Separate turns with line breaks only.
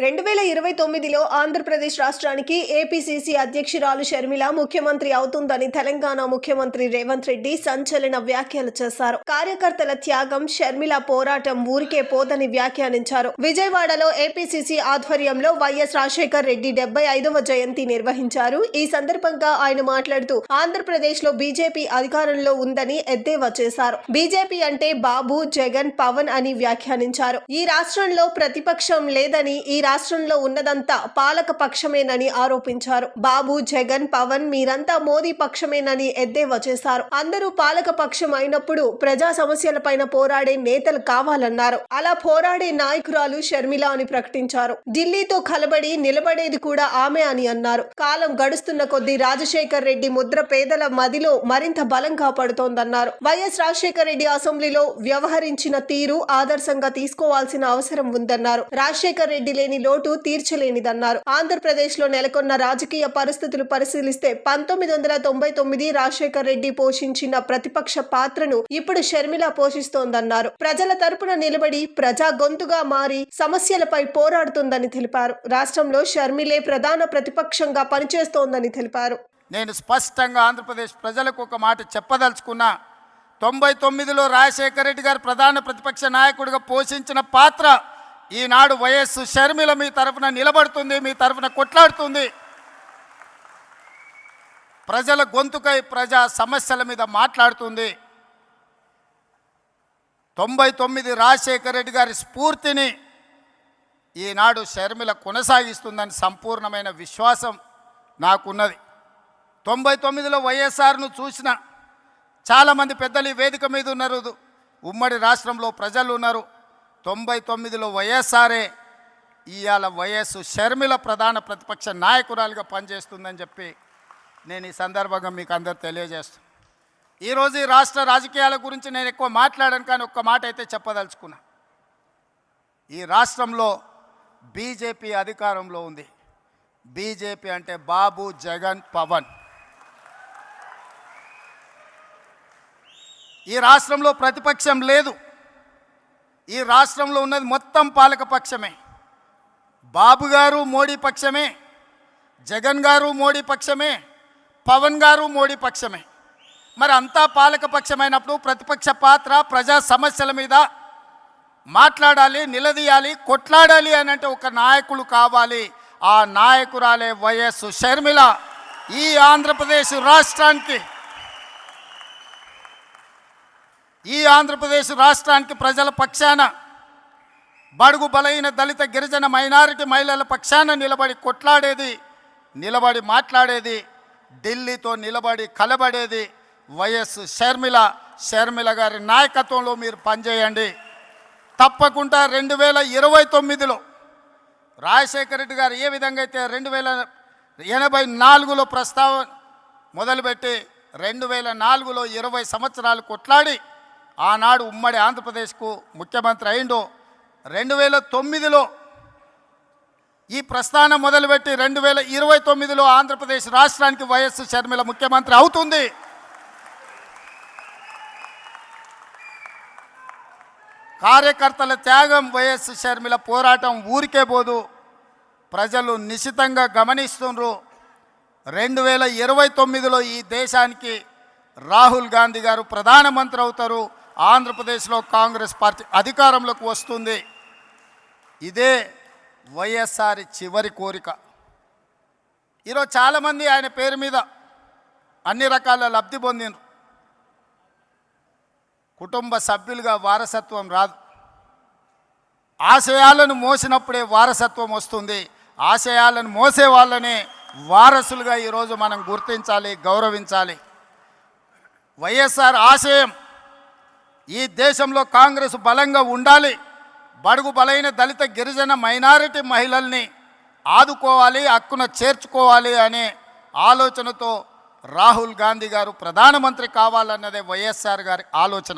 2029లో ఆంధ్రప్రదేశ్ రాష్ట్రానికి ఏపీసీసీ అధ్యక్షురాలు షర్మిల ముఖ్యమంత్రి అవుతుందని తెలంగాణ ముఖ్యమంత్రి రేవంత్ రెడ్డి సంచలన వ్యాఖ్యలు చేశారు. కార్యకర్తల త్యాగం, షర్మిల పోరాటం ఊరికే పోదని వ్యాఖ్యానించారు. విజయవాడలో ఏపీసీసీ ఆధ్వర్యంలో వైఎస్ రాజశేఖర్ రెడ్డి 75వ జయంతి నిర్వహించారు. ఈ సందర్భంగా ఆయన మాట్లాడుతూ ఆంధ్రప్రదేశ్ లో బీజేపీ అధికారంలో ఉందని ఎద్దేవా చేశారు. బీజేపీ అంటే బాబు, జగన్, పవన్ అని వ్యాఖ్యానించారు. ఈ రాష్ట్రంలో ప్రతిపక్షం లేదని, ఈ రాష్ట్రంలో ఉన్నదంతా పాలక పక్షమేనని ఆరోపించారు. బాబు, జగన్, పవన్ మీరంతా మోదీ పక్షమేనని ఎద్దేవా చేశారు. అందరూ పాలక పక్షం అయినప్పుడు ప్రజా సమస్యలపైన పోరాడే నేతలు కావాలన్నారు. అలా పోరాడే నాయకురాలు షర్మిల అని ప్రకటించారు. ఢిల్లీతో కలబడి నిలబడేది కూడా ఆమె అని అన్నారు. కాలం గడుస్తున్న కొద్దీ రాజశేఖర్ రెడ్డి ముద్ర పేదల మదిలో మరింత బలంగా పడుతోందన్నారు. వైఎస్ రాజశేఖర్ రెడ్డి అసెంబ్లీలో వ్యవహరించిన తీరు ఆదర్శంగా తీసుకోవాల్సిన అవసరం ఉందన్నారు. రాజశేఖర్ రెడ్డి లేని లోటు తీర్చలేనిదన్నారు. ఆంధ్రప్రదేశ్ లో నెలకొన్న రాజకీయ పరిస్థితులు పరిశీలిస్తే 1999 రాజశేఖర్ రెడ్డి పోషించిన ప్రతిపక్ష పాత్రను ఇప్పుడు షర్మిల పోషిస్తోందన్నారు. ప్రజల తరపున నిలబడి ప్రజా గొంతుగా మారి సమస్యలపై పోరాడుతుందని తెలిపారు. రాష్ట్రంలో షర్మిలే ప్రధాన ప్రతిపక్షంగా పనిచేస్తోందని తెలిపారు.
నేను స్పష్టంగా ఆంధ్రప్రదేశ్ ప్రజలకు ఒక మాట చెప్పదలుచుకున్నా. 99లో రాజశేఖర రెడ్డి గారు ప్రధాన ప్రతిపక్ష నాయకుడిగా పోషించిన పాత్ర ఈనాడు వైఎస్ షర్మిల మీ తరఫున నిలబడుతుంది, మీ తరఫున కొట్లాడుతుంది. ప్రజల గొంతుకై ప్రజా సమస్యల మీద మాట్లాడుతుంది. 99 రాజశేఖర రెడ్డి గారి స్ఫూర్తిని ఈనాడు షర్మిల కొనసాగిస్తుందని సంపూర్ణమైన విశ్వాసం నాకున్నది. 99లో వైఎస్ఆర్ను చూసిన చాలామంది పెద్దలు ఈ వేదిక మీద ఉన్నారు, ఉమ్మడి రాష్ట్రంలో ప్రజలు ఉన్నారు. 99లో వైఎస్ఆర్ఏ, ఇవాళ వైఎస్ షర్మిల ప్రధాన ప్రతిపక్ష నాయకురాలుగా పనిచేస్తుందని చెప్పి నేను ఈ సందర్భంగా మీకు అందరు తెలియజేస్తాను. ఈరోజు ఈ రాష్ట్ర రాజకీయాల గురించి నేను ఎక్కువ మాట్లాడాను, కానీ ఒక్క మాట అయితే చెప్పదలుచుకున్నా. ఈ రాష్ట్రంలో బీజేపీ అధికారంలో ఉంది. బీజేపీ అంటే బాబు, జగన్, పవన్. ఈ రాష్ట్రంలో ప్రతిపక్షం లేదు. ఈ రాష్ట్రంలో ఉన్నది మొత్తం పాలక పక్షమే. బాబు గారు మోడీ పక్షమే, జగన్ గారు మోడీ పక్షమే, పవన్ గారు మోడీ పక్షమే. మరి అంతా పాలక పక్షమైనప్పుడు ప్రతిపక్ష పాత్ర ప్రజా సమస్యల మీద మాట్లాడాలి, నిలదీయాలి, కొట్లాడాలి అని అంటే ఒక నాయకులు కావాలి. ఆ నాయకురాలే వైఎస్ షర్మిల. ఈ ఆంధ్రప్రదేశ్ రాష్ట్రానికి ప్రజల పక్షాన, బడుగు బలైన దళిత గిరిజన మైనారిటీ మహిళల పక్షాన నిలబడి కొట్లాడేది, నిలబడి మాట్లాడేది, ఢిల్లీతో నిలబడి కలబడేది వైఎస్ షర్మిల. షర్మిల గారి నాయకత్వంలో మీరు పనిచేయండి. తప్పకుండా 2029లో రాజశేఖర రెడ్డి గారు ఏ విధంగా అయితే 1984లో ప్రస్తావన మొదలుపెట్టి 2004లో 20 సంవత్సరాలు కొట్లాడి ఆనాడు ఉమ్మడి ఆంధ్రప్రదేశ్కు ముఖ్యమంత్రి అయిందో, 2009లో ఈ ప్రస్థానం మొదలుపెట్టి 2029లో ఆంధ్రప్రదేశ్ రాష్ట్రానికి వైఎస్ షర్మిల ముఖ్యమంత్రి అవుతుంది. కార్యకర్తల త్యాగం, వైఎస్ షర్మిల పోరాటం ఊరికే పోదు. ప్రజలు నిశితంగా గమనిస్తున్నారు. 2029లో ఈ దేశానికి రాహుల్ గాంధీ గారు ప్రధానమంత్రి అవుతారు. ఆంధ్రప్రదేశ్లో కాంగ్రెస్ పార్టీ అధికారంలోకి వస్తుంది. ఇదే వైఎస్ఆర్ చివరి కోరిక. ఈరోజు చాలామంది ఆయన పేరు మీద అన్ని రకాల లబ్ధి పొందినారు. కుటుంబ సభ్యులుగా వారసత్వం రాదు. ఆశయాలను మోసినప్పుడే వారసత్వం వస్తుంది. ఆశయాలను మోసే వాళ్ళనే వారసులుగా ఈరోజు మనం గుర్తించాలి, గౌరవించాలి. వైఎస్ఆర్ ఆశయం ఈ దేశంలో కాంగ్రెస్ బలంగా ఉండాలి, బడుగు బలైన దళిత గిరిజన మైనారిటీ మహిళల్ని ఆదుకోవాలి, హక్కున చేర్చుకోవాలి అనే ఆలోచనతో రాహుల్ గాంధీ గారు ప్రధానమంత్రి కావాలన్నదే వైఎస్ఆర్ గారి ఆలోచన.